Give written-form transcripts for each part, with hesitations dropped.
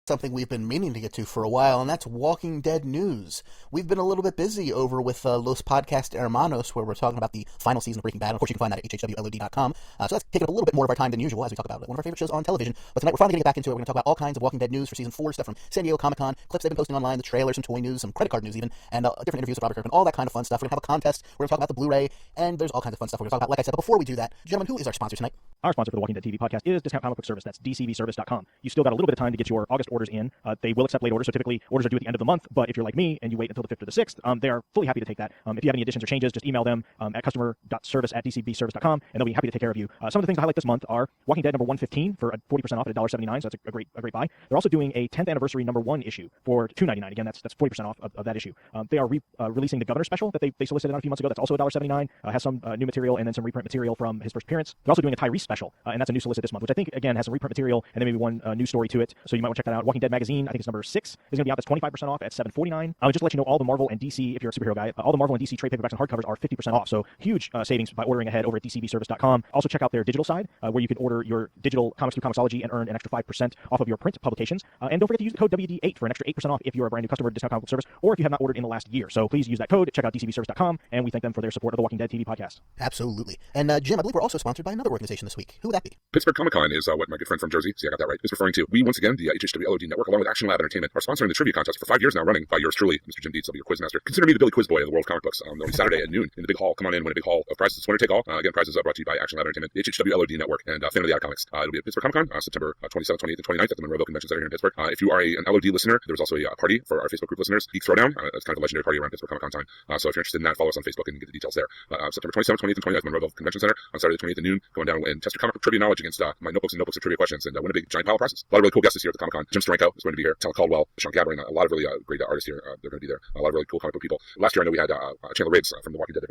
Something we've been meaning to get to for a while, and that's Walking Dead news. We've been a little bit busy over with Los Podcast Hermanos, where we're talking about the final season of Breaking Bad. Of course, you can find that at hhwlod.com. So that's taking up a little bit more of our time than usual as we talk about one of our favorite shows on television. But tonight we're finally getting back into it. We're going to talk about all kinds of Walking Dead news for season 4, stuff from San Diego Comic-Con, clips they've been posting online, the trailers, some toy news, some credit card news even, and different interviews with Robert Kirkman, all that kind of fun stuff. We're going to have a contest. We're going to talk about the Blu-ray, and there's all kinds of fun stuff we're going to talk about. Like I said, but before we do that, gentlemen, who is our sponsor tonight? Our sponsor for the Walking Dead TV podcast is Discount Comic Book Service. That's dcbservice.com. You still got a little bit of time to get your August orders in. They will accept late orders, so typically orders are due at the end of the month, but if you're like me and you wait until the 5th or the 6th, they are fully happy to take that. If you have any additions or changes, just email them at customer.service@dcbservice.com, and they'll be happy to take care of you. Some of the things to highlight this month are Walking Dead number 115 for 40% off at $1.79, so that's a great buy. They're also doing a 10th anniversary number 1 issue for $2.99. Again, that's 40% off of that issue. They are releasing the Governor special that they solicited on a few months ago. That's also $1.79. Has some new material and then some reprint material from his first appearance. They're also doing a Tyrese special, and that's a new solicit this month, which I think, again, has some reprint material and then maybe one new story to it, so you might want to check that out. Walking Dead magazine, I think it's number 6, is going to be out. That's 25% off at $7.49. Just to let you know, all the Marvel and DC, if you're a superhero guy, all the Marvel and DC trade paperbacks and hardcovers are 50% off, so huge savings by ordering ahead over at dcbservice.com. Also check out their digital side, where you can order your digital comics through Comixology and earn an extra 5% off of your print publications. And don't forget to use the code WD8 for an extra 8% off if you're a brand new customer to Discount Comic Book Service, or if you have not ordered in the last year. So please use that code. Check out dcbservice.com, and we thank them for their support of the Walking Dead TV podcast. Absolutely. And Jim, I believe we're also sponsored by another organization this week. Who would that be? Pittsburgh Comic-Con is what my good friend from Jersey, see I got that right, is referring to. We, once again, the HHWLOD Network, along with Action Lab Entertainment, are sponsoring the trivia contest for 5 years now running by yours truly, Mr. Jim Dietz. I'll be your quizmaster. Consider me the Billy Quiz Boy of the world of comic books. They'll be Saturday at noon in the big hall. Come on in, win a big hall of prizes. It's winner take all. Again, prizes brought to you by Action Lab Entertainment, the HHWLOD Network, and Fan of the Eye Comics. It'll be at Pittsburgh Comic-Con, September 27th, 28th, and 29th at the Monroeville Convention Center here in Pittsburgh. If you are an LOD listener, there was also a party for our Facebook group listeners, Geek Throwdown. It's kind of a legendary party around Pittsburgh Comic-Con time. So if you're interested in that, follow us on Facebook and get the details there. September 27th, 28th, and 29th at Monroeville Convention Center. On Saturday the 28th at noon, going down and test your comic book trivia knowledge against my notebooks and notebooks of trivia questions and win a big giant pile of prizes. A lot of really cool guests this year at the Comic-Con. Jim Steranko is going to be here. Tyler Caldwell, Sean Gathering, a lot of really great artists here. They're going to be there. A lot of really cool comic book people. Last year, I know we had Chandler Riggs from The Walking Dead.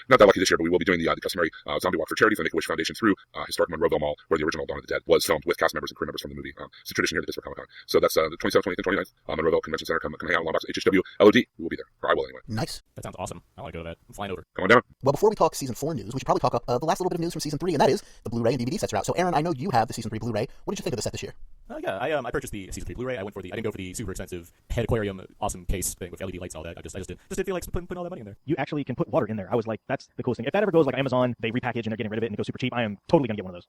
Not that lucky this year, but we will be doing the customary zombie walk for charity for the Make-A-Wish Foundation through historic Monroeville Mall, where the original Dawn of the Dead was filmed with cast members and crew members from the movie. It's a tradition here at the Pittsburgh Comic-Con. So that's the 27th, 28th, and 29th, Monroeville Convention Center. Come hang out along box HHW LOD. We will be there. Or I will anyway. Nice. That sounds awesome. I want to go to that. I'm flying over. Come on down. Well, before we talk season 4 news, we should probably talk up the last little bit of news from season 3, and that is the Blu-ray and DVD sets are out. So, Aaron, I know you have the season 3 Blu-ray. What did you think of the set this year? I purchased the season 3 Blu-ray. I didn't go for the super expensive head aquarium awesome case thing with LED lights and all that. I just didn't feel like putting all that money in there. You actually can put water in there. I was like, that's the coolest thing. If that ever goes like Amazon, they repackage and they're getting rid of it and it goes super cheap, I am totally going to get one of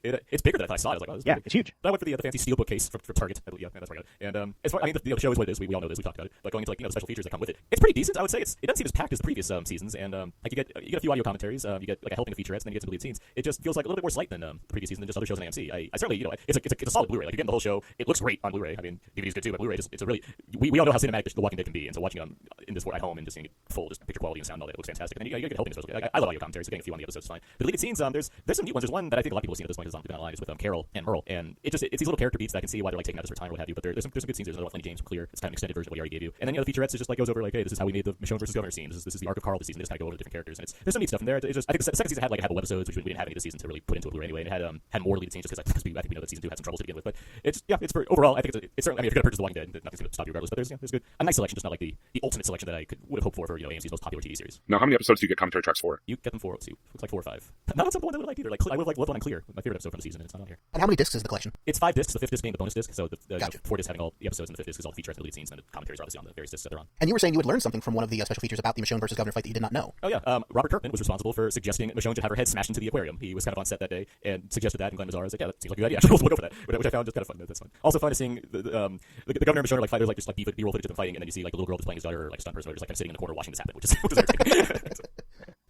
those. It's bigger than I thought I saw. I was like, oh, this is it's huge. But I went for the fancy steelbook case from Target. Yeah, that's where I got it. And as far, the show is what it is. We all know this. We talked about it. But going into the special features that come with it, it's pretty decent. I would say it doesn't seem as packed as the previous seasons. And you get a few audio commentaries. You get like a helping of featurettes, and then you get some deleted scenes. It just feels like a little bit more slight than the previous season than just other shows on AMC. I certainly, it's a solid Blu-ray. Like you're getting the whole show. It looks great on Blu-ray. I mean, DVD's good too, but Blu-ray it's a really. We all know how cinematic The Walking Dead can be, and so watching in this at home and just seeing it full, just picture quality and sound, all that, it looks fantastic. And then you get helping as well. I love audio commentaries. So getting a few on the episodes is fine. The deleted scenes, there's some neat ones. There's one that I think a lot of people have seen at this point is on Live, is with Carol and Merle, and it's these little character beats that I can see why they're like taking out this for time or what have you. But there's some good scenes. There's another one, Lenny James from Clear. It's kind of an extended version of what he already gave you. And then the featurettes is just like goes over like, hey, this is how we made the Michonne versus Governor scene. This is the arc of Carl this season. They just kind of go over the different characters, and there's some neat stuff in there. It's just, I think the second season had like a couple episodes, which we didn't have any this season to really put into a Blu-ray anyway. And it had more deleted scenes just because I think we know that season 2 had some troubles to begin with. But it's overall I think it's certainly, I mean, if you're gonna purchase The Walking Dead, nothing's gonna stop you regardless. But there's a nice selection, just not like the ultimate selection that I would have hoped for AMC's most popular TV series. Now, how many episodes do you get commentary tracks for? You get them for, let's see, looks like 4 or 5. Not on some one that I would like either. Like I would like Love One on Clear, my favorite episode from the season, and it's not on here. And how many discs is the collection? It's 5 discs, the 5th disc being the bonus disc. So the Gotcha. 4 discs having all the episodes, and the 5th disc is all the featurettes, the deleted scenes, and the commentaries are obviously on the various discs that they're on. And you were saying you had learned something from one of the special features about the Michonne versus Governor fight that you did not know. Oh yeah, Robert Kirkman was responsible for suggesting Michonne should have her head smashed into the aquarium. He was kind of on set that day and suggested that, and Glenn Mazzara was like, yeah, that seems like a good idea. We'll go for that, which I found just kind of fun. That's fun. Also fun is seeing the Governor and Michonne are like fighters, like just like B-roll footage of them fighting, and then you see like the little girl that's playing his daughter, or like a stunt person, or just like kind of sitting in the corner watching this happen, which is entertaining.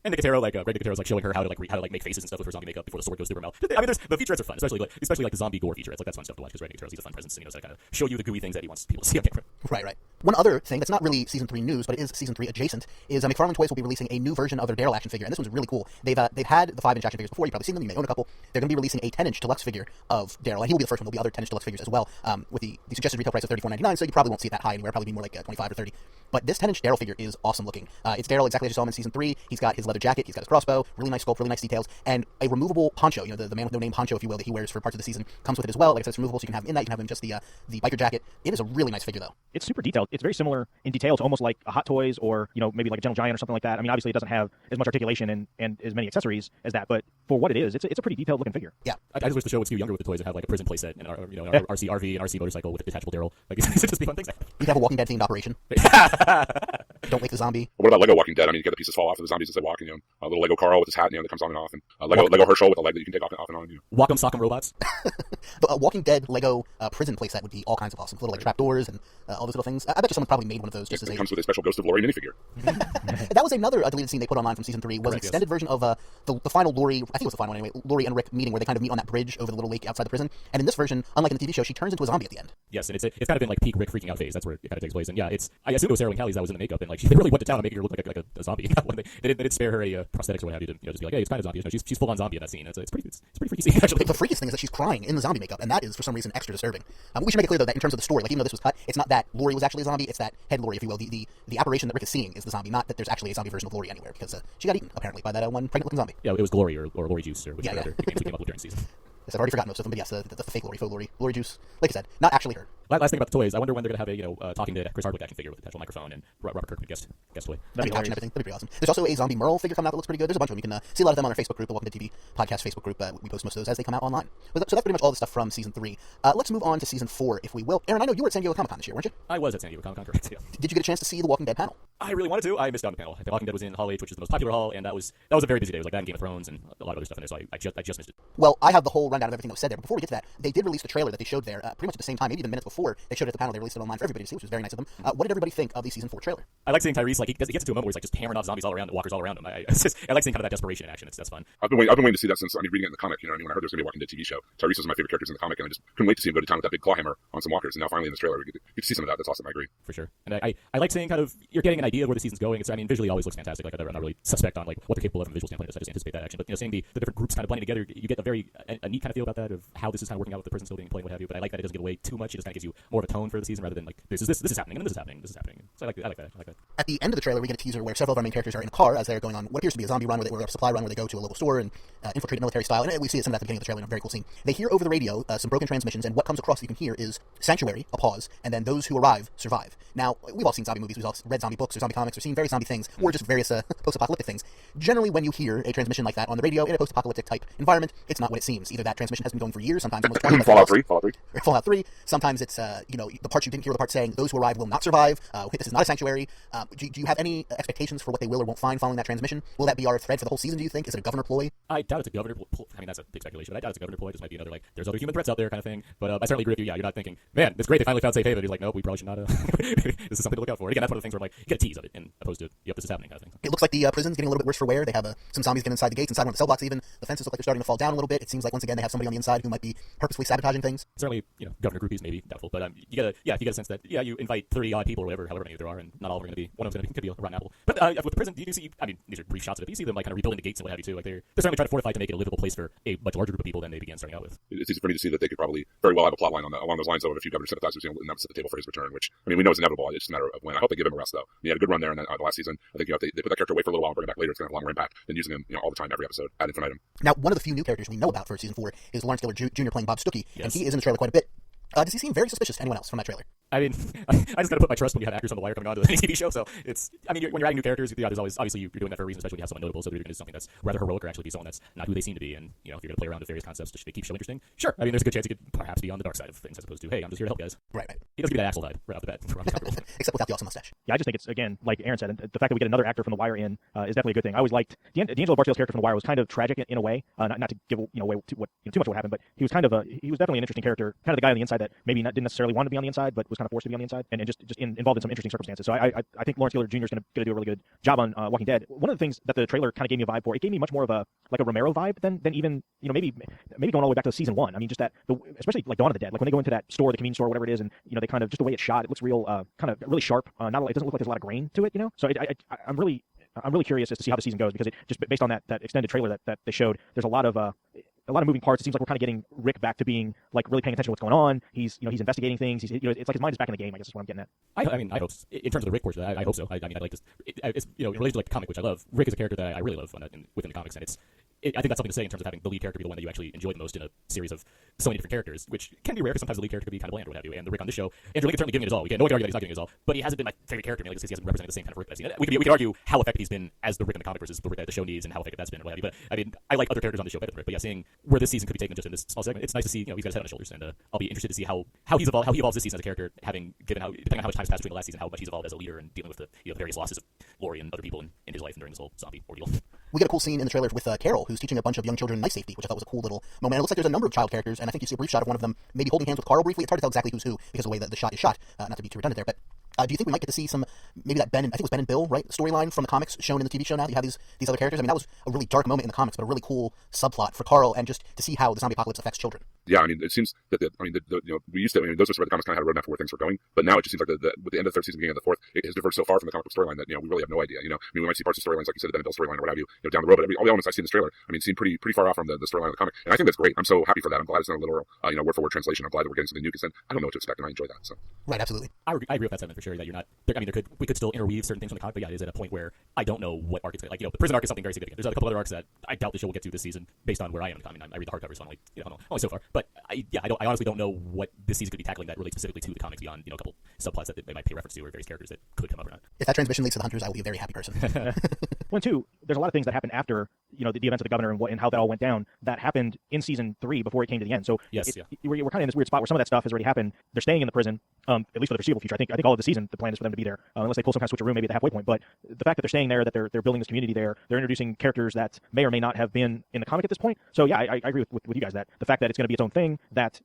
And Nicotero, Greg Nicotero is like showing her how to make faces and stuff with her zombie makeup before the sword goes through her mouth. I mean, the featurettes are fun, especially like the zombie gore featurettes. Like that's fun stuff to watch because Greg Nicotero, he's a fun presence, and he knows how to kind of show you the gooey things that he wants people to see on camera. Right. One other thing that's not really season 3 news, but it is season 3 adjacent, is McFarlane Toys will be releasing a new version of their Daryl action figure, and this one's really cool. They've had the 5-inch action figures before. You've probably seen them. You may own a couple. They're going to be releasing a 10-inch deluxe figure of Daryl, and he will be the first one. There'll be other 10-inch deluxe figures as well, with the suggested retail price of $34.99. So you probably won't see it that high anywhere. Probably be more like 25 or 30. But this 10-inch Daryl figure is awesome looking. It's Daryl exactly as you saw him in season 3. He's got his leather jacket. He's got his crossbow, really nice sculpt, really nice details, and a removable poncho. You know, the man with no name poncho, if you will, that he wears for parts of the season comes with it as well. Like I said, it's removable, so you can have him in that. You can have him just the biker jacket. It is a really nice figure, though. It's super detailed. It's very similar in detail to almost like a Hot Toys or, you know, maybe like a Gentle Giant or something like that. I mean, obviously it doesn't have as much articulation and as many accessories as that, but for what it is, it's a pretty detailed looking figure. Yeah. I just wish the show would skew younger with the toys and have like a prison playset and an RC RV and RC motorcycle with a detachable Daryl. Like it's just be fun things. You could have a Walking Dead themed operation. Don't wake the zombie. What about Lego Walking Dead? I mean, you get the pieces fall off of the zombies as they walk, and a little Lego Carl with his hat, that comes on and off, and Lego Herschel with a leg that you can take off and on. Walk 'em, sock 'em robots. But a Walking Dead Lego prison playset would be all kinds of awesome. Little like trapdoors and all those little things. I bet you someone probably made one of those just as It comes with a special Ghost of Laurie minifigure. That was another deleted scene they put online from season 3. Was Correct, an extended version of the final Laurie. I think it was the final one anyway. Laurie and Rick meeting where they kind of meet on that bridge over the little lake outside the prison. And in this version, unlike in the TV show, she turns into a zombie at the end. Yes, and it's kind of been like peak Rick freaking out phase. That's where it kind of takes place. And yeah, I assume it was Sarah Lynn Callies that was in the makeup, and like they really went to town on making her look like a zombie. When they didn't spare her any prosthetics or what have you to just be like, hey, it's kind of zombie. No, she's full on zombie in that scene. It's pretty freaky scene actually. The freakiest thing is that she's crying in the zombie makeup, and that is for some reason extra disturbing. We should make it clear though that in terms of the story, like even though this was cut, it's not that Laurie was actually a zombie. It's that head Laurie, if you will, the apparition that Rick is seeing is the zombie, not that there's actually a zombie version of Laurie anywhere, because she got eaten apparently by that one pregnant looking zombie. Yeah, it was Glory or Laurie Juice or whichever other names we came up with during the season. Yes, I've already forgotten most of them, but yes, the fake Laurie, faux Laurie Juice. Like I said, not actually her. Last thing about the toys, I wonder when they're gonna have a talking to Chris Hardwick action figure with a actual microphone and Robert Kirkman guest toy. That'd be everything. That'd be pretty awesome. There's also a zombie Merle figure coming out that looks pretty good. There's a bunch of them. You can see a lot of them on our Facebook group, the Walking Dead TV podcast Facebook group. We post most of those as they come out online. So that's pretty much all the stuff from season 3. Let's move on to season 4, if we will. Aaron, I know you were at San Diego Comic-Con this year, weren't you? I was at San Diego Comic-Con, correct? Yeah. Did you get a chance to see the Walking Dead panel? I really wanted to. I missed out on the panel. The Walking Dead was in Hall H, which is the most popular hall, and that was a very busy day. It was like that and Game of Thrones and a lot of other stuff in there, so I just missed it. Well, I have the whole rundown of everything that was said there. But before we get to that, they did release the trailer that they showed there pretty much at the same time, maybe even minutes before they showed it at the panel. They released it online for everybody to see, which was very nice of them. What did everybody think of the season 4 trailer? I like seeing Tyrese, like he gets into a moment where he's like just hammering off zombies all around, walkers all around him. I like seeing kind of that desperation in action. That's fun. I've been waiting to see that since reading it in the comic. When I heard there was going to be a Walking Dead TV show, Tyrese was one of my favorite characters in the comic, and I just couldn't wait to see him go to town with that big claw hammer on some walkers. And now finally in this trailer, we get to see some of that. That's awesome. I agree. For sure. And I like seeing kind of you're getting an idea of where the season's going. Visually always looks fantastic. Like I'm not really suspect on like what they're capable of from a visual standpoint. I just anticipate that action. But seeing the different groups kind of blending together, you get a neat kind of feel about that of how this is kind of working out with the prison still being played, what have you. But I like that it doesn't get away too much. It just kind of gives you more of a tone for the season rather than like this is happening and this is happening. So I like that. At the end of the trailer, we get a teaser where several of our main characters are in a car as they're going on what appears to be a zombie run, or a supply run, where they go to a local store and infiltrate it military style. And we see some of that at the beginning of the trailer in a very cool scene. They hear over the radio some broken transmissions, and what comes across that you can hear is sanctuary, a pause, and then those who arrive survive. Now, we've all seen zombie movies, we've all read zombie books or zombie comics, or seen various zombie things, or just various post-apocalyptic things. Generally, when you hear a transmission like that on the radio in a post-apocalyptic type environment, it's not what it seems. Either that transmission has been going for years, sometimes almost 20 years. Fallout 3. Sometimes it's the parts you didn't hear, the parts saying those who arrive will not survive. This is not a sanctuary. Do you have any expectations for what they will or won't find following that transmission? Will that be our thread for the whole season, do you think? Is it a governor ploy? I doubt it's a governor ploy. I mean, that's a big speculation, but I doubt it's a governor ploy. This might be another, like, there's other human threats out there kind of thing. But I certainly agree with you. Yeah, you're not thinking, man, it's great they finally found safe haven. You're like, no, we probably should not. This is something to look out for. And again, that's one of the things where I'm like, you get a tease of it, and opposed to, yep, this is happening kind of thing. It looks like the prison's getting a little bit worse for wear. They have some zombies getting inside the gates, inside one of the cell blocks even. The fences look like they're starting to fall down a little bit. It seems like, once again, they have somebody on the inside who might be purposely sabotaging things. Certainly, governor groupies maybe doubtful, but you get a sense that, yeah, you invite 30 odd people or whatever, however many there are, and not all are going to be, one of them could be a rotten apple. But with the prison, do you see, I mean, these are brief shots of it, but you see them like kind of rebuilding the gates and what have you too. Like they're certainly trying to fortify to make it a livable place for a much larger group of people than they began starting out with. It's easy for me to see that they could probably very well have a plot line along those lines, though, of a few governor sympathizers, and that's at the table for his return, which, I mean, we know is inevitable. It's just a matter of when. I hope they give him a rest, though. He had a good run there in the last season. I think if they put that character away for a little while and bring him back later, it's going to have a longer impact than using him all the time, every episode, ad infinitum. Now, one of the few new characters we know about for season 4 is Lawrence Diller Jr. playing Bob Stuckey, yes. And he is in the trailer quite a bit. Does he seem very suspicious to anyone else from that trailer? I mean, I just gotta put my trust when you have actors on the wire coming on to any TV show. So it's, I mean, when you're adding new characters, there's always, obviously you're doing that for a reason, especially when you have someone notable. So they're going to do something that's rather heroic or actually be someone that's not who they seem to be. And if you're going to play around with various concepts to keep show interesting, sure. I mean, there's a good chance he could perhaps be on the dark side of things as opposed to, hey, I'm just here to help guys. Right. He doesn't give me that Axel vibe right off the bat. Except without the awesome mustache. Yeah, I just think it's, again, like Aaron said, the fact that we get another actor from The Wire in is definitely a good thing. I always liked D'Angelo Barksdale's character from The Wire was kind of tragic in a way. Not to give away too much of what happened, but he was he was definitely an interesting character, kind of the guy on the inside that maybe didn't necessarily want to be on the inside, but was kind of forced to be on the inside, and just involved in some interesting circumstances. So I think Lawrence Diller Jr. is going to do a really good job on Walking Dead. One of the things that the trailer kind of gave me a vibe for, it gave me much more of a Romero vibe than even maybe going all the way back to season 1. I mean, just that especially like Dawn of the Dead, like when they go into that store, the convenience store, whatever it is, and they kind of just the way it's shot, it looks real, kind of really sharp. It doesn't look like there's a lot of grain to it, So I'm really curious as to see how the season goes, because it just based on that extended trailer that they showed, there's a lot of a lot of moving parts. It seems like we're kind of getting Rick back to being like really paying attention to what's going on. He's investigating things. He's it's like his mind is back in the game. I guess is what I'm getting at. I mean, I hope in terms of the Rick portion, I hope so. I mean, I like this. It's in relation to like the comic, which I love. Rick is a character that I really love within the comics, and I think that's something to say in terms of having the lead character be the one that you actually enjoy the most in a series of so many different characters, which can be rare because sometimes the lead character can be kind of bland or what have you. And the Rick on this show, Andrew Lincoln certainly giving it his all. No one can argue that he's not giving it his all, but he hasn't been my favorite character mainly because he hasn't represented the same kind of Rick that I've seen. We could argue how effective he's been as the Rick in the comic versus the Rick that the show needs and how effective that's been and what have you. But I mean, I like other characters on the show better than Rick. But yeah, seeing where this season could be taken just in this small segment, it's nice to see he's got his head on his shoulders, and I'll be interested to see how he evolves this season as a character, depending on how much time's passed between the last season, how much he's evolved as a leader and dealing with the various losses of Laurie and other people in his life and during this whole zombie ordeal. We get a cool scene in the trailer with Carol, who's teaching a bunch of young children knife safety, which I thought was a cool little moment. And it looks like there's a number of child characters, and I think you see a brief shot of one of them maybe holding hands with Carl briefly. It's hard to tell exactly who's who because of the way that the shot is shot. Not to be too redundant there, but do you think we might get to see some, maybe that Ben, I think it was Ben and Bill, right, storyline from the comics shown in the TV show now? You have these other characters. I mean, that was a really dark moment in the comics, but a really cool subplot for Carl, and just to see how the zombie apocalypse affects children. Yeah, I mean, it seems that we used to. I mean, those of us who read the comics kind of had a roadmap for where things were going, but now it just seems like with the end of the third season, beginning of the fourth, it has diverged so far from the comic book storyline that we really have no idea. I mean, we might see parts of storylines like you said, the Ben and Bill storyline or what have you, down the road, but all the elements I see in this trailer, I mean, seem pretty far off from the storyline of the comic, and I think that's great. I'm so happy for that. I'm glad it's not a literal, word for word translation. I'm glad that we're getting something new because then I don't know what to expect, and I enjoy that. So right, absolutely. I agree with that sentiment for sure. That you're not. I mean, we could still interweave certain things from the comic, but yeah, it is at a point where I don't know what arc it's going to, the prison arc is something very significant. There's a couple other arcs that I doubt the show will get to this season based on where I am in the comic. I read the hardcover, so I'm like, only so far. But I honestly don't know what this season could be tackling that relates specifically to the comics beyond, a couple subplots that they might pay reference to or various characters that could come up or not. If that transmission leads to the Hunters, I will be a very happy person. One, two, there's a lot of things that happened after, the events of the governor and how that all went down that happened in season 3 before it came to the end. So we're kind of in this weird spot where some of that stuff has already happened. They're staying in the prison, at least for the foreseeable future. I think all of the season, the plan is for them to be there, unless they pull some kind of switcheroo maybe at the halfway point. But the fact that they're staying there, that they're building this community there, they're introducing characters that may or may not have been in the comic at this point. So yeah, I agree with you guys that the fact that it's going to be its own thing, that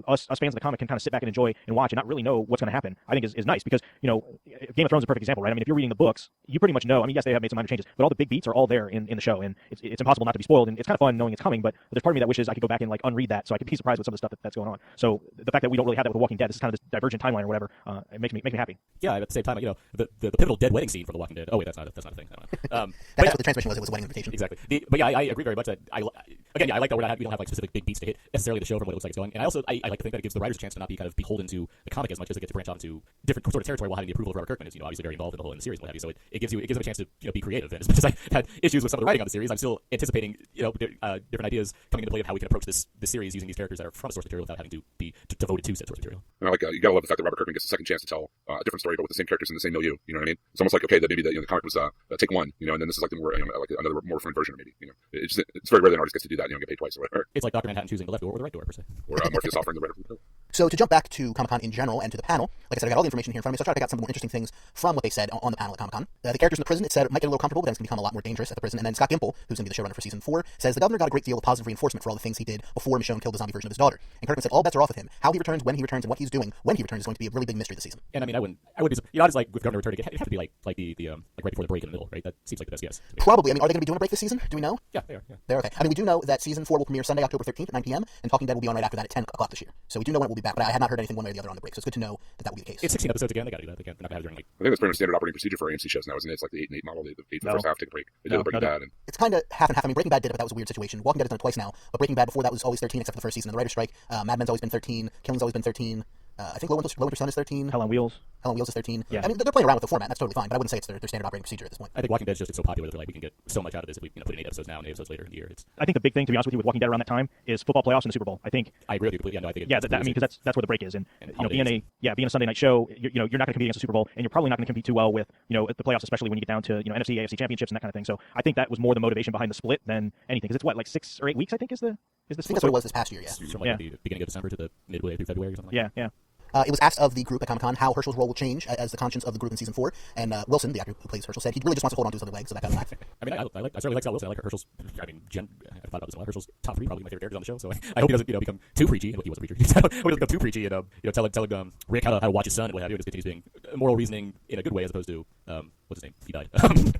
us fans of the comic can kind of sit back and enjoy and watch and not really know what's going to happen, I think is nice, because Game of Thrones is a perfect example, right? I mean, if you're reading the books, you pretty much know. I mean, yes, they have made some minor changes, but all the big beats are all there in the show, and it's impossible not to be spoiled, and it's kind of fun knowing it's coming. But there's part of me that wishes I could go back and like unread that, so I could be surprised with some of the stuff that's going on. So the fact that we don't really have that with The Walking Dead, this is kind of this divergent timeline or whatever, it makes me happy. Yeah, at the same time, the pivotal dead wedding scene for The Walking Dead. Oh wait, that's not a thing. I don't know. That's what the transmission was. It was a wedding invitation. Exactly. But yeah, I agree very much that I like that we don't have like specific big beats to hit necessarily the show from what it looks like it's going. And I also I like to think that it gives the writers a chance to not be kind of beholden to the comic as much as they get to branch off into different sort of territory while having the approval of Robert Kirkman is obviously very involved in the series and what have you. So it gives them a chance to be creative. And as much as I had issues with some of the writing on the series, I'm still anticipating different ideas coming into play of how we can approach this series using these characters that are from the source material without having to be devoted to said source material. And I like you gotta love the fact that Robert Kirkman gets a second chance to tell a different story, but with the same characters in the same milieu. You know what I mean? It's almost like okay, that maybe the comic was take one, and then this is like the more like another more refined version, maybe. It's very rare that an artist gets to do that. Get paid twice or whatever. It's like Dr. Manhattan choosing the left door or the right door per se, or Morpheus offering the right door. So to jump back to Comic-Con in general and to the panel, like I said, I got all the information here in front of me, so I'll try to pick out some of the more interesting things from what they said on the panel at Comic-Con. The characters in the prison, it said, might get a little comfortable, but then it's going to become a lot more dangerous at the prison. And then Scott Gimple, who's going to be the showrunner for season 4, says the governor got a great deal of positive reinforcement for all the things he did before Michonne killed the zombie version of his daughter. And Kirkman said all bets are off with him. How he returns, when he returns, and what he's doing when he returns is going to be a really big mystery this season. And I mean, I would be, I just like with governor returning, it'd have to be like the like right before the break in the middle, right? That seems like the best guess. Probably. I mean, are they going to be doing a break this season? Do we know? Yeah, they are. Yeah. They're okay. I mean, we do know that season 4 will premiere Sunday, October 13th at 9 p.m. and Talking Dead will be on right after that at 10 o'clock this year. So we do know when it will be back, but I had not heard anything one way or the other on the break. So it's good to know that will be the case. It's 16 episodes again. They got to do that. They're not going to have it during like. I think that's pretty much standard operating procedure for AMC shows now, isn't it? It's like the 8 and 8 model. The 8 for the first half, take a break. They did Breaking Bad. And... It's kind of half and half. I mean, Breaking Bad did it, but that was a weird situation. Walking Dead has done it twice now, but Breaking Bad before that was always 13, except for the first season of the writer's strike. Mad Men's always been 13. Killing's always been 13. I think Low Winter Sun is 13. Hell on Wheels is 13. Yeah. I mean, they're playing around with the format. That's totally fine, but I wouldn't say it's their standard operating procedure at this point. I think Walking Dead is just so popular that like we can get so much out of this if we put in 8 episodes now and 8 episodes later in the year. I think the big thing, to be honest with you, with Walking Dead around that time is football playoffs and the Super Bowl. I agree with you completely. I think I mean, because that's where the break is, and being a Sunday night show, you're not going to compete against the Super Bowl, and you're probably not going to compete too well with the playoffs, especially when you get down to NFC, AFC championships and that kind of thing. So I think that was more the motivation behind the split than anything, because it's what, like 6 or 8 weeks I think is the split. I think that's what it was this past year. Yeah. From like the beginning of December to the midway through February or something. Yeah. It was asked of the group at Comic-Con how Herschel's role will change as the conscience of the group in season 4, and Wilson, the actor who plays Herschel, said he really just wants to hold on to his other leg, so that got him back. I mean, I certainly like Scott Wilson. I like Herschel's. I mean, I thought about this a lot. Herschel's top 3 probably my favorite characters on the show. So I hope he doesn't become too preachy. Look, he was a preacher. I hope he doesn't become too preachy and telling Rick how to watch his son and what have you. Just continues being moral reasoning in a good way as opposed to what's his name? He died.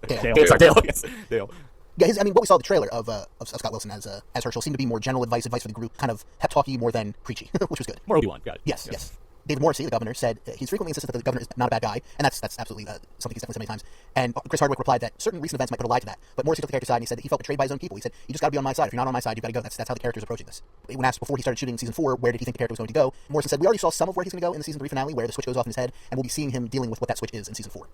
Dale. Yes, Dale. Yeah, what we saw in the trailer of Scott Wilson as Herschel seemed to be more general advice for the group, kind of pep talky more than preachy, which was good. More Obi-Wan, got it. Yes. David Morrissey, the governor, said he's frequently insisted that the governor is not a bad guy, and that's absolutely something he's definitely said many times. And Chris Hardwick replied that certain recent events might put a lie to that. But Morrissey took the character's side and he said that he felt betrayed by his own people. He said, you just got to be on my side. If you're not on my side, you got to go. That's how the character is approaching this. When asked before he started shooting season 4, where did he think the character was going to go, Morrison said, we already saw some of where he's going to go in the season 3 finale, where the switch goes off in his head, and we'll be seeing him dealing with what that switch is in season 4.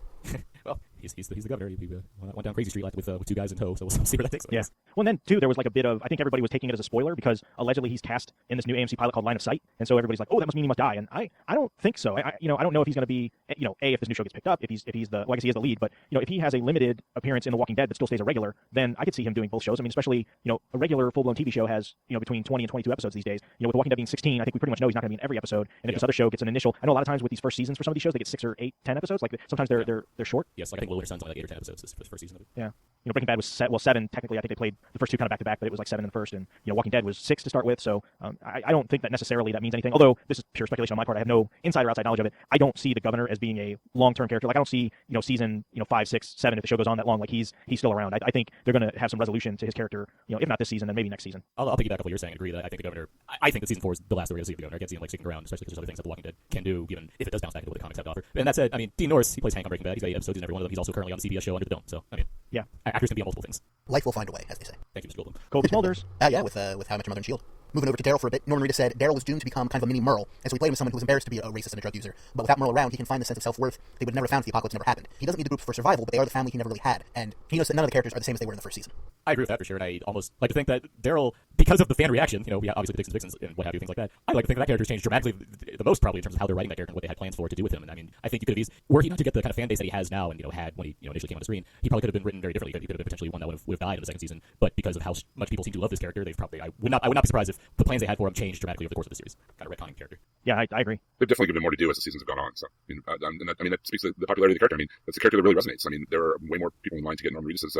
Well, he's the governor. He went down Crazy Street with 2 guys in tow, so we'll see where that takes us. Yeah. Well, and then, too, there was like a bit of, I think everybody was taking it as a spoiler because allegedly he's cast in this new AMC pilot called Line of Sight, and so everybody's like, oh, that must mean he must die. And I don't think so. I don't know if he's going to be, if this new show gets picked up, if he's the, well, I guess he is the lead, but, if he has a limited appearance in The Walking Dead but still stays a regular, then I could see him doing both shows. I mean, especially, a regular full-blown TV show has, between 20 and 22 episodes these days. With The Walking Dead being 16, I think we pretty much know he's not going to be in every episode, and if this other show gets an initial, I know a lot of times with these first seasons for some of these shows, they get 6 or 8, 10 episodes, like sometimes they're short. Yes, like I think Little Winter Sun's only like 8 or 10 episodes for this first season of it. Yeah. Breaking Bad was 7 technically. I think they played the first 2 kind of back to back, but it was like 7 in the first, and Walking Dead was 6 to start with. So I don't think that necessarily that means anything. Although this is pure speculation on my part, I have no inside or outside knowledge of it. I don't see the governor as being a long-term character. Like I don't see season 5, 6, 7 if the show goes on that long. Like he's still around. I think they're going to have some resolution to his character. If not this season, then maybe next season. I'll piggyback on what you're saying and agree that I think the governor. I think that season 4 is the last we're going to see of the governor. I can't see him sticking around, especially because there's other things that The Walking Dead can do, even if it does bounce back into what the comics have to offer. And that said, I mean, Dean Norris, he plays Hank on Breaking Bad. He's got 8 episodes in every one of them. He's also currently on the CBS show Under the Dome. So I mean, yeah, actors can be on multiple things. Life will find a way, as they say. Thank you, Mr. Goldblum. Colby Smulders. Yeah, with How I Met Your Mother and S.H.I.E.L.D. Moving over to Daryl for a bit, Norman Reedus said Daryl was doomed to become kind of a mini Merle, and so he played him as someone who was embarrassed to be a racist and a drug user. But without Merle around, he can find the sense of self-worth they would never have found if the apocalypse never happened. He doesn't need the group for survival, but they are the family he never really had, and he knows that none of the characters are the same as they were in the first season. I agree with that for sure, and I almost like to think that Daryl, because of the fan reaction, we obviously the Vixens and what have you, things like that, I like to think that character's changed dramatically the most probably in terms of how they're writing that character and what they had plans for to do with him. And I mean, I think you could have easily, were he not to get the kind of fan base that he has now and had when he initially came on the screen, he probably could have been written very differently. He could have been potentially one that would have died in the second season. But because of how much people seem to love this character, they've probably I would not be surprised if the plans they had for him changed dramatically over the course of the series. Kind of retconning character. Yeah, I agree. They've definitely given him more to do as the seasons have gone on. So that speaks to the popularity of the character. I mean, that's a character that really resonates. I mean, there are way more people in line to get Norman Reedus'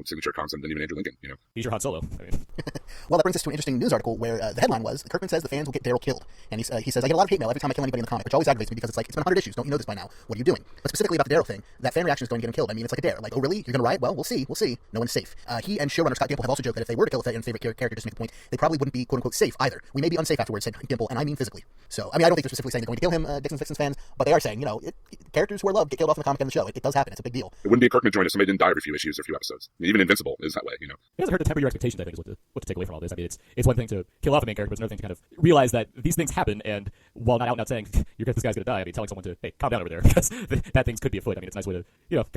signature concept than even Andrew Lincoln. He's your Han Solo. I mean. Well, that brings us to an interesting news article where the headline was, Kirkman says the fans will get Daryl killed. And he says, I get a lot of hate mail every time I kill anybody in the comic, which always aggravates me because it's like, it's been 100 issues. Don't you know this by now? What are you doing? But specifically about the Daryl thing, that fan reaction is going to get him killed. I mean, it's like a dare. Like, oh, really? You're going to riot? Well, we'll see. No one's safe. He and showrunner Scott Gimple have also joked that if they were to kill a fan favorite character just to make the point, they probably wouldn't be, quote-unquote, safe either. We may be unsafe afterwards, said Gimple, and I mean physically. So, I mean, I don't think they're specifically saying they're going to kill him, Vixens fans, but they are saying, characters who are loved get killed off in the comic and the show. It does happen. It's a big deal. It wouldn't be a Kirkman joint if somebody didn't die every few issues or a few episodes. I mean, even Invincible is that way, It doesn't hurt to temper your expectations, I think, is what to take away from all this. I mean, it's one thing to kill off a main character, but it's another thing to kind of realize that these things happen, and while not out and out saying, this guy's going to die, I mean, telling someone to, hey, calm down over there, because that things could be afoot. I mean, it's a nice way to,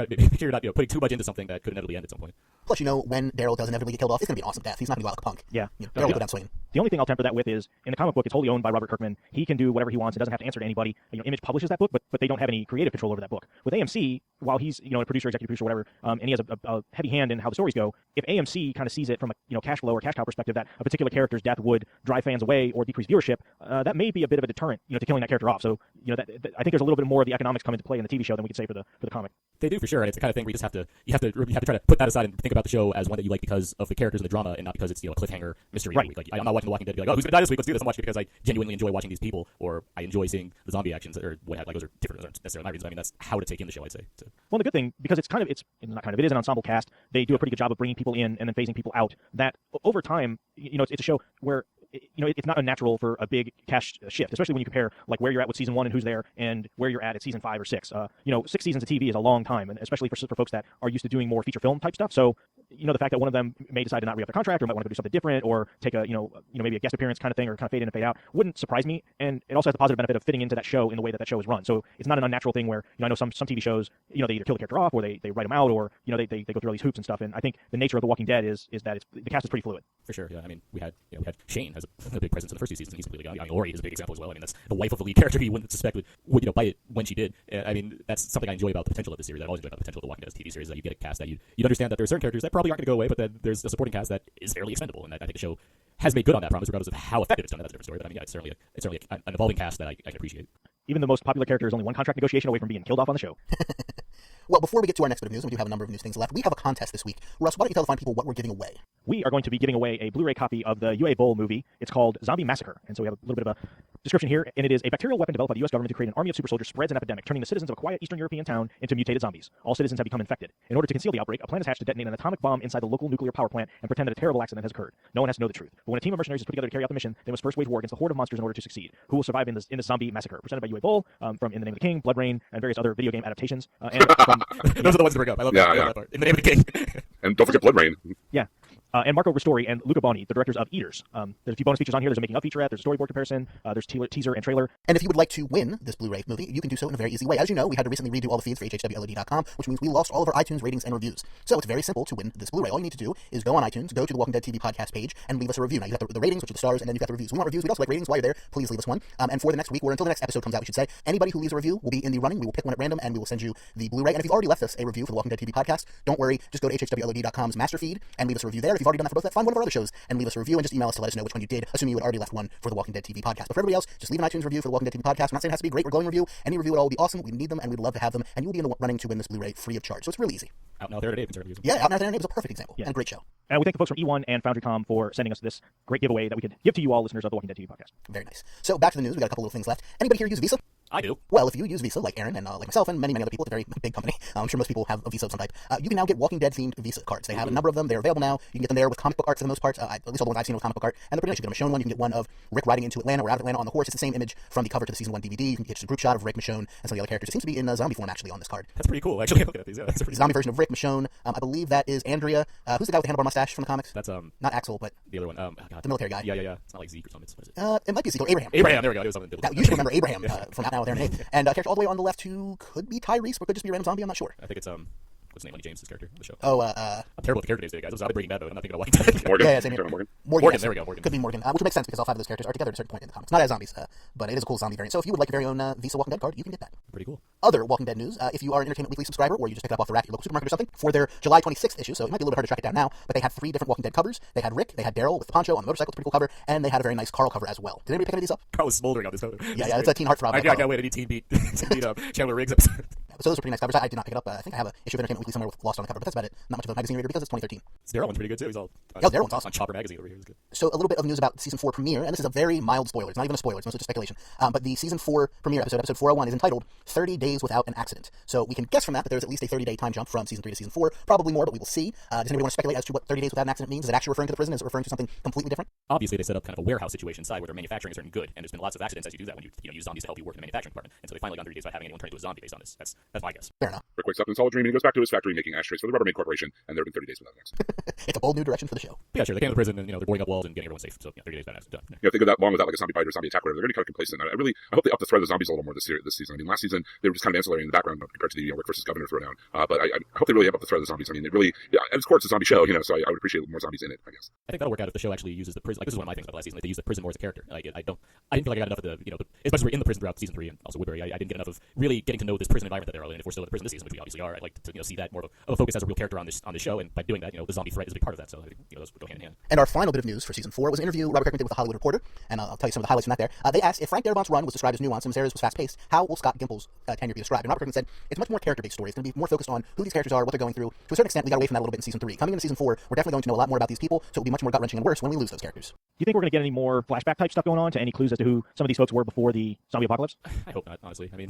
make sure you're not putting too much into something that could inevitably end at some point. Plus, when Daryl does inevitably get killed off, it's going to be an awesome death. He's not going to go out like a punk. Yeah. Daryl will go down swinging. The only thing I'll temper that with is, in the comic book, it's wholly owned by Robert Kirkman. He can do whatever he wants and doesn't have to answer to anybody. Image publishes that book, but they don't have any creative control over that book. With AMC, while he's a producer, executive producer, whatever, and he has a heavy hand in how the stories go, if AMC kind of sees it from a cash flow or cash cow perspective that a particular character's death would drive fans away or decrease viewership, that may be a bit of a deterrent, to killing that character off. So, I think there's a little bit more of the economics come into play in the TV show than we could say for the comic. They do for sure, and it's the kind of thing where you have to try to put that aside and think about the show as one that you like because of the characters and the drama, and not because it's a cliffhanger mystery every week. Like I'm not watching The Walking Dead to be like, oh, who's gonna die this week? Let's do this. I'm watching it because I genuinely enjoy watching these people, or I enjoy seeing the zombie actions, or what have. Like those are different. Those aren't necessarily my reasons. I mean, that's how to take in the show, I'd say. So. Well, the good thing, because it is an ensemble cast. They do a pretty good job of bringing people in and then phasing people out. That over time, it's a show where it's not unnatural for a big cash shift, especially when you compare like where you're at with season 1 and who's there and where you're at season 5 or 6. 6 seasons of TV is a long time, and especially for folks that are used to doing more feature film type stuff. So, the fact that one of them may decide to not re-up their contract or might want to do something different or take a, maybe a guest appearance kind of thing or kind of fade in and fade out wouldn't surprise me. And it also has the positive benefit of fitting into that show in the way that show is run. So it's not an unnatural thing where, I know some TV shows, they either kill the character off or they write them out or, they go through all these hoops and stuff. And I think the nature of The Walking Dead is that the cast is pretty fluid. For sure, yeah. I mean, we had Shane has a big presence in the first 2 seasons. He's completely gone. I mean, Lori is a big example as well. I mean, that's the wife of the lead character. You wouldn't suspect would bite it when she did. I mean, that's something I enjoy about the potential of the series. I've always enjoyed about the potential of The Walking Dead TV series, that you get a cast that you understand that there are certain characters that probably aren't going to go away, but then there's a supporting cast that is fairly expendable, and I think the show has made good on that promise, regardless of how effective it's done. That's a different story. But I mean, yeah, it's certainly an evolving cast that I can appreciate. Even the most popular character is only one contract negotiation away from being killed off on the show. Well, before we get to our next bit of news, we do have a number of news things left. We have a contest this week. Russ, why don't you tell the fine people what we're giving away? We are going to be giving away a Blu-ray copy of the UA Bowl movie. It's called Zombie Massacre. And so we have a little bit of Description here, and it is a bacterial weapon developed by the U.S. government to create an army of super soldiers spreads an epidemic, turning the citizens of a quiet Eastern European town into mutated zombies. All citizens have become infected. In order to conceal the outbreak, a plan is hatched to detonate an atomic bomb inside the local nuclear power plant and pretend that a terrible accident has occurred. No one has to know the truth. But when a team of mercenaries is put together to carry out the mission, they must first wage war against a horde of monsters in order to succeed. Who will survive in this zombie massacre? Presented by UA Boll, from In the Name of the King, Blood Rain, and various other video game adaptations. And from, Those are the ones to bring up. I love that part. In the Name of the King. And don't forget Blood Rain. yeah. And Marco Ristori and Luca Boni, the directors of Eaters. There's a few bonus features on here. There's a making of featurette, there's a storyboard comparison, there's teaser and trailer. And if you would like to win this Blu-ray movie, you can do so in a very easy way. As you know, we had to recently redo all the feeds for HHWLOD.com, which means we lost all of our iTunes ratings and reviews. So it's very simple to win this Blu-ray. All you need to do is go on iTunes, go to the Walking Dead TV podcast page, and leave us a review. Now, you have the ratings, which are the stars, and then you've got the reviews. We want reviews. We'd also like ratings. While you're there, please leave us one. And for the next week, or until the next episode comes out, we should say, anybody who leaves a review will be in the running. We will pick one at random, and we will send you the Blu-ray. And if you've already left us a review for the Walking Dead TV podcast, don't worry. Just go to HHWLOD.com's master feed and leave us a review there. If you've already done that for both, find one of our other shows and leave us a review and just email us to let us know which one you did, assuming you had already left one for the Walking Dead TV podcast. But for everybody else, just leave an iTunes review for the Walking Dead TV podcast. We're not saying it has to be a great or glowing review. Any review at all would be awesome. We need them, and we'd love to have them, and you will be in the running to win this Blu-ray free of charge. So it's really easy. Out now there today. Consider using. Yeah, Out Now There Today was a perfect example and a great show. And we thank the folks from E1 and FoundryCom for sending us this great giveaway that we could give to you all listeners of the Walking Dead TV podcast. Very nice. So back to the news. We got a couple of things left. Anybody here use Visa? I do. Well, if you use Visa, like Aaron and like myself and many other people, it's a very big company. I'm sure most people have a Visa of some type. You can now get Walking Dead themed Visa cards. They have a number of them. They're available now. You can get them there with comic book art for the most part. At least all the ones I've seen with comic book art. And they're pretty nice. You can get a Michonne one. You can get one of Rick riding into Atlanta or out of Atlanta on the horse. It's the same image from the cover to the season 1 DVD. You can get just a group shot of Rick, Michonne, and some of the other characters. It seems to be in zombie form actually on this card. That's pretty cool. Actually, I'm looking at these. Yeah, that's pretty Zombie version of Rick, Michonne. I believe that is Andrea. Who's the guy with the handlebar mustache from the comics? That's not Axel, but the other one. God. the military guy. Yeah. It's not like Zeke or something. What is it? It might be Ezekiel. Abraham. Abraham. There we go. It was something. Now, you should remember Abraham from Out Now with Aaron and Nate. And character all the way on the left who could be Tyrese, but could just be a random zombie. I'm not sure. I think it's what's his name? Lenny James' character on the show. Oh, I'm terrible with the character names today, guys. I was out of Breaking Bad mode. I'm not thinking of Walking Dead. Morgan. Yeah, same here. Morgan. Morgan, There we go. Morgan. Could be Morgan, which would make sense because all 5 of those characters are together at a certain point in the comics. Not as zombies, but it is a cool zombie variant. So if you would like your very own Visa Walking Dead card, you can get that. Pretty cool. Other Walking Dead news, if you are an Entertainment Weekly subscriber or you just pick it up off the rack at your local supermarket or something, for their July 26th issue, so it might be a little bit hard to track it down now, but they had 3 different Walking Dead covers. They had Rick, they had Daryl with the poncho on the motorcycle, it's a pretty cool cover, and they had a very nice Carl cover as well. Did anybody pick any of these up? Carl was smoldering on this cover. Yeah, it's a Teen Heartthrob. I can't wait. Any Teen Beat Chandler Riggs episode. So those are pretty nice covers. I did not pick it up. I think I have an issue of Entertainment Weekly somewhere with Lost on the cover, but that's about it. Not much of a magazine reader because it's 2013. Daryl one's pretty good too. He's all Daryl one's awesome. on Chopper Magazine over here. He's good. So a little bit of news about season 4 premiere, and this is a very mild spoiler. It's not even a spoiler. It's mostly just speculation. But the season 4 premiere episode 401, is entitled 30 Days Without an Accident. So we can guess from that there's at least a 30-day time jump from season 3 to season 4. Probably more, but we will see. Does anybody want to speculate as to what 30 Days Without an Accident means? Is it actually referring to the prison? Is it referring to something completely different? Obviously, they set up kind of a warehouse situation inside where they're manufacturing a certain good, and there's been lots of accidents as you do that when you use zombies to help you work in the manufacturing department. And so they finally got 30 days without having anyone turn into a zombie based on this. That's my guess. Fair enough. Rick wakes up in a solid dream and he goes back to his factory making ashtrays for the Rubbermaid Corporation, and there have been 30 days without an accident. It's a bold new direction for the show. Yeah, sure. They came to the prison and they're boarding up walls and getting everyone safe. So 30 days without an accident. Done. If they go that long without like a zombie bite or zombie attack, or whatever, they're going to be kind of complacent. I hope they up the threat of the zombies a little more this season. I mean, last season they were just kind of ancillary in the background compared to the Rick versus Governor throwdown. But I hope they really amp up the threat of the zombies. I mean, it really, at its core, it's a zombie show, so I would appreciate more zombies in it, I guess. I think that'll work out if the show actually uses the prison. Like, this is one of my things about last season. Like, they use the prison more as a character. Like, I didn't feel like I got enough of the, as much as we're in the prison throughout season 3 and also Woodbury, I didn't get enough of really getting to know this prison environment that they're all in. If we're still in the prison this season, which we obviously are, I'd like to see that more of a focus as a real character on this show. And by doing that, the zombie threat is a big part of that. So I think those would go hand in hand. And our final bit of news for season 4 was an interview Robert Kirkman did with the Hollywood Reporter, and I'll tell you some of the highlights from that there. They asked if Frank Darabont's run was described as nuanced and Mazera's was fast-paced, how will Scott Gimple's tenure be described? And Robert Kirkman said it's much more character-based story. It's going to be more focused on who these characters are, what they're going through. To a certain extent, we got away from that a little bit in season 3. Coming into season 4, we're definitely going to know a lot more about these people, so it'll be much more gut-wrenching and worse when we lose those characters. Do you think we're going to get any more flashback type stuff going on to any clues as to who some of these folks were before the zombie apocalypse? I hope not, honestly. I mean,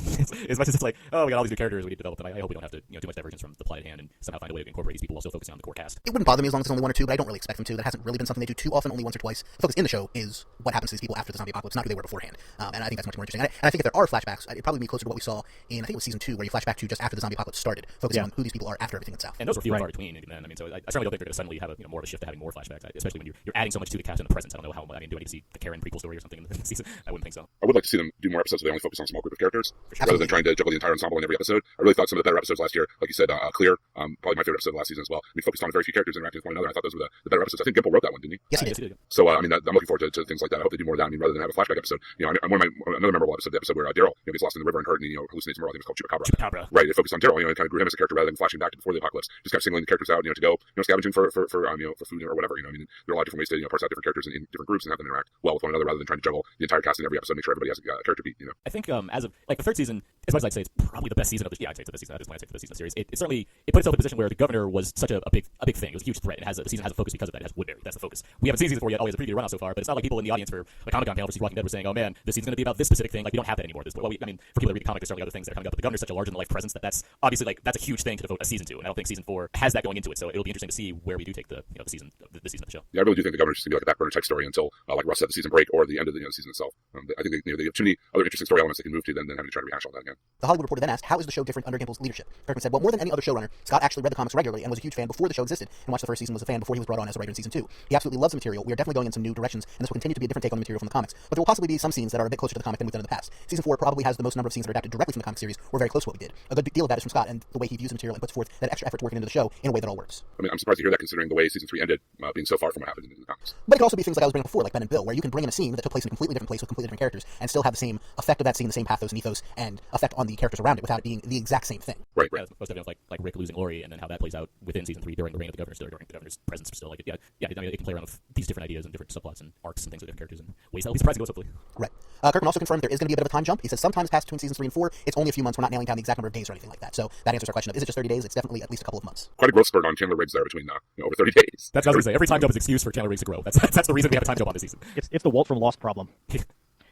as much as it's like, oh, we got all these new characters, we need to develop them. I hope we don't have to, too much divergence from the plot at hand and somehow find a way to incorporate these people while still focusing on the core cast. It wouldn't bother me as long as it's only 1 or 2, but I don't really expect them to. That hasn't really been something they do too often, only once or twice. The focus in the show is what happens to these people after the zombie apocalypse, not who they were beforehand. And I think that's much more interesting. And I think if there are flashbacks, it'd probably be closer to what we saw in, I think it was season 2, where you flashback to just after the zombie apocalypse started, focusing on who these people are after everything went south. And those were few and far between, even then. I mean, so I certainly don't think they're going to suddenly have more of a shift to having more flashbacks, especially when you're adding so much to the cast in the presence. I don't know how. I mean, do I need to see the Karen prequel story or something in the season? I wouldn't think so. I would like to see them do more episodes where they only focus on a small group of characters, rather than trying to juggle the entire ensemble in every episode. I really thought some of the better episodes last year, like you said, Clear, probably my favorite episode of last season as well. We focused on very few characters interacting with one another. I thought those were the better episodes. I think Gimple wrote that one, didn't he? Yes, he did. So, I mean, I'm looking forward to things like that. I hope they do more of that. I mean, rather than have a flashback episode. Another memorable episode, the episode where Daryl gets lost in the river and hurt and hallucinates more. I think it's called Chupacabra. Right. It focused on Daryl. It kind of grew him as a character rather than flashing back to before the apocalypse. Just kind of singling the characters out, to go, scavenging for food or whatever. I mean, there are a lot of different ways to parse out different characters in different groups and have them interact well with one another rather than trying to juggle the entire cast in every episode, make sure everybody has a character beat. I think as of like the third season, as much as I'd say it's probably the best season season of the I'd say it's the best season. I just want to say it's the best season of the series. It certainly put itself in a position where the governor was such a big thing. It was a huge threat. The season has a focus because of that. It has Woodbury. That's the focus. We haven't seen season 4 yet. Always a pretty good run out so far, but it's not like people in the audience for a Comic-Con panel for Walking Dead were saying, "Oh man, this season's going to be about this specific thing." Like we don't have that anymore at this point. Well, I mean, for people that read the comic, there's certainly other things that are coming up, but the governor's such a larger than life presence that's obviously that's a huge thing to devote a season to. And I don't think season 4 has that going into it. So it'll be interesting to see where we do take the season of the show. Yeah, I really do think the governor's just going to be like a back burner type story until, like Russ said, the season break or the end of the season itself. I think they have too many other interesting story elements they can move to than having to try to rehash all that again. The Hollywood Reporter then asked, how is the show different under Gimble's leadership? Kirkman said, well, more than any other showrunner, Scott actually read the comics regularly and was a huge fan before the show existed, and watched the first season, was a fan before he was brought on as a writer in season 2. He absolutely loves the material. We are definitely going in some new directions, and this will continue to be a different take on the material from the comics. But there will possibly be some scenes that are a bit closer to the comic than we've done in the past. Season 4 probably has the most number of scenes that are adapted directly from the comic series, or very close to what we did. A good deal of that is from Scott and the way he views the material and puts forth that extra effort to working into the show in a way that all works. I mean, I'm surprised to hear that considering the way season 3 ended, being so far from what happened in the comics. But it could also be things like I was bringing up before, like Ben and Bill, where you can bring in a scene that took place in a completely different place with completely different characters and still have the same effect of that scene, the same pathos and ethos and effect on the characters around it without it being the exact same thing. Right. Yeah, most definitely like Rick losing Lori, and then how that plays out within season 3 during the reign of the governor, still during the governor's presence, still like I mean, it can play around with these different ideas and different subplots and arcs and things with different characters and ways that'll be surprising to us, hopefully. Right. Kirkman also confirmed there is going to be a bit of a time jump. He says sometimes past between seasons 3 and 4, it's only a few months. We're not nailing down the exact number of days or anything like that. So that answers our question of, is it just 30 days? It's definitely at least a couple of months. Quite a growth spurt on Chandler Riggs there between over 30 days. That's what I was going to say. Every time jump is an excuse for Chandler Riggs to grow. That's the reason we have a time jump on this season. It's the Walt from Lost problem.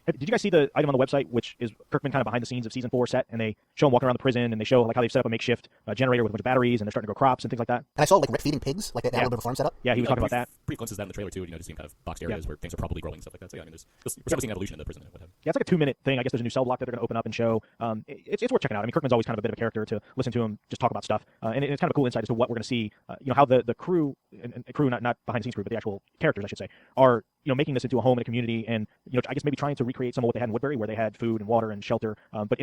Did you guys see the item on the website, which is Kirkman kind of behind the scenes of season 4 set, and they show him walking around the prison, and they show like how they've set up a makeshift generator with a bunch of batteries, and they're starting to grow crops and things like that. And I saw like Rick feeding pigs, like they had a little bit of a farm set up. Yeah, he was talking about that. Brief glimpses of that in the trailer too. Just seeing kind of boxed areas where things are probably growing and stuff like that. So yeah, I mean, we're certainly seeing evolution in the prison and what have you. Yeah, it's like a 2-minute thing. I guess there's a new cell block that they're going to open up and show. It's worth checking out. I mean, Kirkman's always kind of a bit of a character to listen to him just talk about stuff, and it's kind of a cool insight as to what we're going to see. How the crew, and crew not behind the scenes crew, but the actual characters, I should say, are making this into a home and a community, and I guess maybe trying to recreate some of what they had in Woodbury, where they had food and water and shelter, but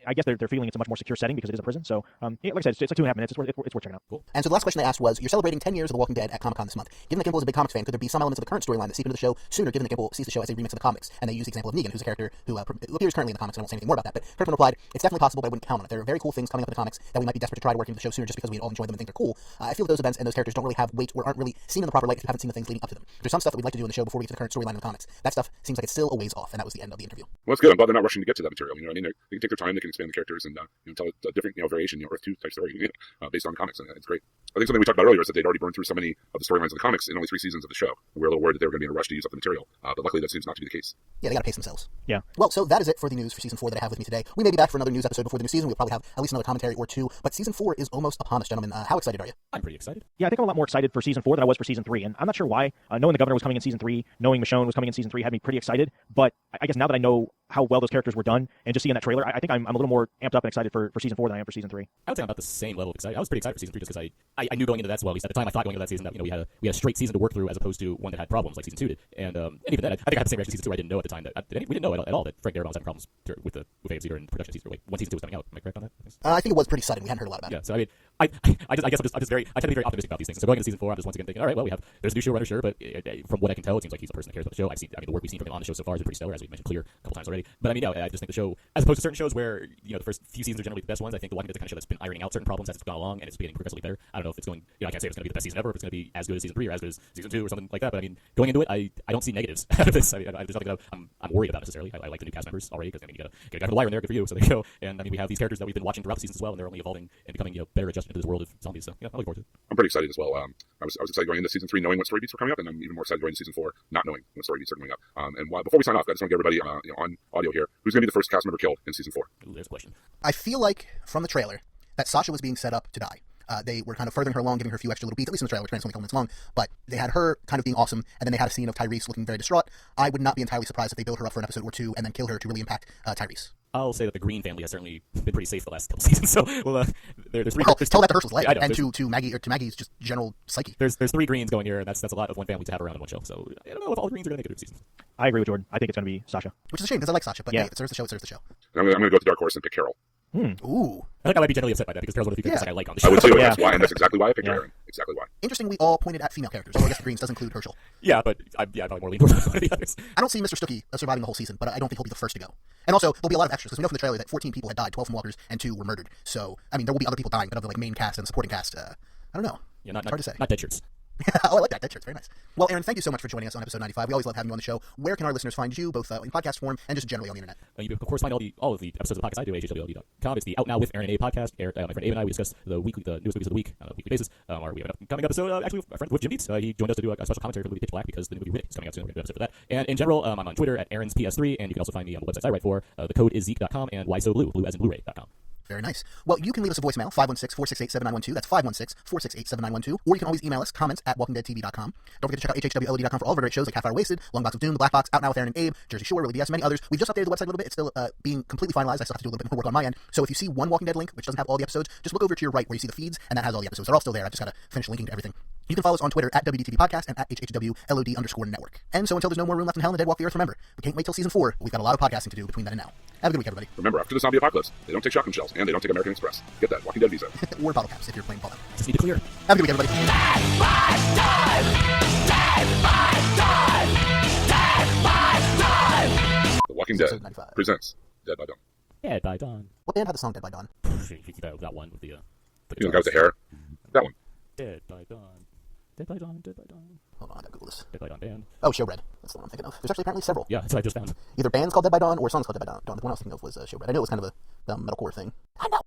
I guess they're feeling it's a much more secure setting because it is a prison. So like I said, it's like 2.5 minutes. It's worth checking out. Cool. And so the last question they asked was, you're celebrating 10 years of The Walking Dead at Comic-Con this month. Given that Gimple is a big comics fan, could there be some elements of the current storyline that seep into the show sooner, given that Gimple sees the show as a remix of the comics? And they use the example of Negan, who's a character who appears currently in the comics, and I won't say anything more about that. But Kirkman replied, it's definitely possible, but I wouldn't count on it. There are very cool things coming up in the comics that we might be desperate to try to work into the show sooner just because we all enjoy them and think they're cool. I feel that those events and those characters don't really have weight or aren't really seen in the proper light if you haven't seen the things leading up to them. There's some stuff that we'd like to do in the show before we get to the current storyline in the comics. That stuff seems like it's still a ways off, and that was the end of the interview. Well, it's good. I'm glad they're not rushing to get to that material. You know what I mean? They can take their time. They can expand the characters and tell a different variation, Earth 2 type story based on the comics. And it's great. I think something we talked about earlier is that they'd already burned through so many of the storylines of the comics in only 3 seasons of the show. We were a little worried that they were going to be in a rush to use up the material, but luckily that seems not to be the case. Yeah, they got to pace themselves. Yeah. Well, so that is it for the news for season 4 that I have with me today. We may be back for another news episode before the new season. We'll probably have at least another commentary or 2. But season 4 is almost upon us, gentlemen. How excited are you? I'm pretty excited. Yeah, I think I'm a lot more excited for season 4 than I was for season 3, and I'm not sure why. Knowing the governor was coming in season 3, knowing Michonne was coming in season 3 had me pretty excited. But I guess now that I know how well those characters were done, and just seeing that trailer, I think I'm a little more amped up and excited for season 4 than I am for season 3. I would say I'm about the same level of excited. I was pretty excited for season 3 just because I knew going into that, well, at least at the time I thought going into that season that we had a straight season to work through as opposed to one that had problems like season 2 did. And even then, I think I had the same reaction to season 2. I didn't know at the time that we didn't know at all that Frank Darabont was having problems with AFC during production season 3. When season 2 was coming out. Am I correct on that? I think it was pretty sudden. We hadn't heard a lot about it. Yeah. So I mean, I guess I'm just very I try to be very optimistic about these things. So going into season 4, I'm just once again thinking, all right, well, there's a new showrunner, sure, but from what I can tell, it seems like he's a person that cares about the show. The work we've seen from him on the show so far has been pretty stellar, as we mentioned clear a couple times already. But I mean, I just think the show, as opposed to certain shows where the first few seasons are generally the best ones, I think The Walking Dead is the kind of show that's been ironing out certain problems as it's gone along, and it's getting progressively better. I don't know if it's going, I can't say it's going to be the best season ever, if it's going to be as good as season 3 or as good as season 2 or something like that. But I mean, going into it, I don't see negatives out of this. I mean, there's nothing that I'm worried about necessarily. I like the new cast members already because I mean, you got a guy from The Wire in there, good for you. So there you go. And I mean, we have these characters that we've been watching throughout the seasons as well, and they're only evolving and becoming better adjusted to this world of zombies. So yeah, I look forward to it. I'm pretty excited as well. I was excited going into season 3 knowing what story beats were coming up, and I'm even more excited going into season 4 not knowing what story beats are coming up. Before we sign off, I just want to get everybody on audio here. Who's going to be the first cast member killed in season 4? Ooh, there's a question. I feel like from the trailer that Sasha was being set up to die. They were kind of furthering her along, giving her a few extra little beats, at least in the trailer, which ran only a couple minutes long. But they had her kind of being awesome, and then they had a scene of Tyrese looking very distraught. I would not be entirely surprised if they build her up for an episode or 2 and then kill her to really impact Tyrese. I'll say that the Green family has certainly been pretty safe the last couple seasons. So, well, there's 3. Well, tell that to Herschel's leg, I know, and to Maggie, or to Maggie's just general psyche. There's 3 Greens going here, and that's a lot of one family to have around in one show. So I don't know if all the Greens are going to make it through the season. I agree with Jordan. I think it's going to be Sasha. Which is a shame, because I like Sasha, but yeah. Hey, if it serves the show, it serves the show. And I'm going to go with the dark horse and pick Carol. Ooh. I think I might be generally upset by that because Carol's one of the few characters I like on the show. I would too, Yeah. that's why, and that's exactly why I picked Karen. Exactly why. Interesting, we all pointed at female characters, so I guess the Greens does include Herschel. Yeah, but I probably more lean towards one of the others. I don't see Mr. Stuckey surviving the whole season, but I don't think he'll be the first to go. And also, there'll be a lot of extras, because we know from the trailer that 14 people had died, 12 from walkers, and 2 were murdered. So, I mean, there will be other people dying, but of the main cast and supporting cast, I don't know. Yeah, not hard to say. Not dead shirts. Oh, I like that. That shirt's very nice. Well, Aaron, thank you so much for joining us on episode 95. We always love having you on the show. Where can our listeners find you, both in podcast form and just generally on the internet? You can, of course, find all of the episodes of the podcast I do at hhwld.com. It's the Out Now with Aaron and Abe podcast. My friend Abe and I, we discuss the newest movies of the week on a weekly basis. We have an upcoming episode, actually, with Jim Dietz. He joined us to do a special commentary for the movie Pitch Black because the movie Riddick is coming out soon. We're going to do an episode for that. And in general, I'm on Twitter at AaronsPS3, and you can also find me on the websites I write for. The code is Zeke.com and whysoblue, blue as in Blu-ray.com. Very nice. Well, you can leave us a voicemail, 516-468-7912. That's 516-468-7912. Or you can always email us, comments at walkingdeadtv.com. Don't forget to check out hhwlod.com for all of our great shows like Half Hour Wasted, Long Box of Doom, The Black Box, Out Now with Aaron and Abe, Jersey Shore, Really BS, many others. We've just updated the website a little bit. It's still being completely finalized. I still have to do a little bit more work on my end. So if you see one Walking Dead link, which doesn't have all the episodes, just look over to your right where you see the feeds, and that has all the episodes. They're all still there. I've just got to finish linking to everything. You can follow us on Twitter at WDTV Podcast and at HHWLOD_network. And so until there's no more room left in hell and the dead walk the earth, remember, we can't wait till season 4. We've got a lot of podcasting to do between then and now. Have a good week, everybody. Remember, after the zombie apocalypse, they don't take shotgun shells, and they don't take American Express. Get that Walking Dead visa. Or bottle caps if you're playing Fallout. Just need to clear. Have a good week, everybody. The Walking Dead Episode 95. presents Dead by Dawn. Dead by Dawn. What band had the song Dead by Dawn? That one with the You know, the guy with the hair? That one. Dead by Dawn. Dead by Dawn. Dead by Dawn. Hold on, I gotta Google this. Dead by Dawn band. Oh, Showbread. That's the one I'm thinking of. There's actually apparently several. Yeah, that's what I just found. Either bands called Dead by Dawn or songs called Dead by Dawn. The one I was thinking of was Showbread. I know it was kind of a metalcore thing. I know